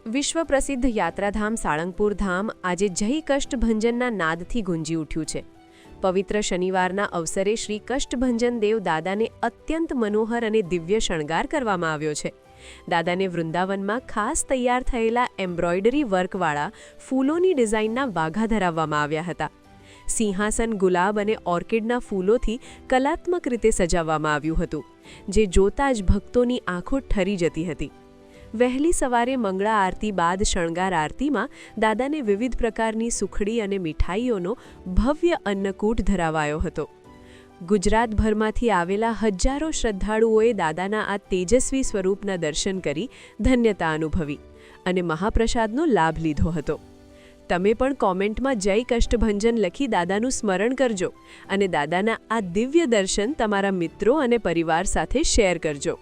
વિશ્વ પ્રસિદ્ધ યાત્રાધામ સાળંગપુર ધામ આજે જય કષ્ટભંજનના નાદથી ગુંજી ઉઠ્યું છે. પવિત્ર શનિવારના અવસરે શ્રી કષ્ટભંજન દેવ દાદાને અત્યંત મનોહર અને દિવ્ય શણગાર કરવામાં આવ્યો છે. દાદાને વૃંદાવનમાં ખાસ તૈયાર થયેલા એમ્બ્રોઇડરી વર્કવાળા ફૂલોની ડિઝાઇનના વાઘા ધરાવવામાં આવ્યા હતા. સિંહાસન ગુલાબ અને ઓર્કિડના ફૂલોથી કલાત્મક રીતે સજાવવામાં આવ્યું હતું, જે જોતાં જ ભક્તોની આંખો ઠરી જતી હતી. વહેલી સવારે મંગળા આરતી બાદ શણગાર આરતીમાં દાદાને વિવિધ પ્રકારની સુખડી અને મીઠાઈઓનો ભવ્ય અન્નકૂટ ધરાવાયો હતો. ગુજરાતભરમાંથી આવેલા હજારો શ્રદ્ધાળુઓએ દાદાના આ તેજસ્વી સ્વરૂપના દર્શન કરી ધન્યતા અનુભવી અને મહાપ્રસાદનો લાભ લીધો હતો. તમે પણ કોમેન્ટમાં જય કષ્ટભંજન લખી દાદાનું સ્મરણ કરજો અને દાદાના આ દિવ્ય દર્શન તમારા મિત્રો અને પરિવાર સાથે શેર કરજો.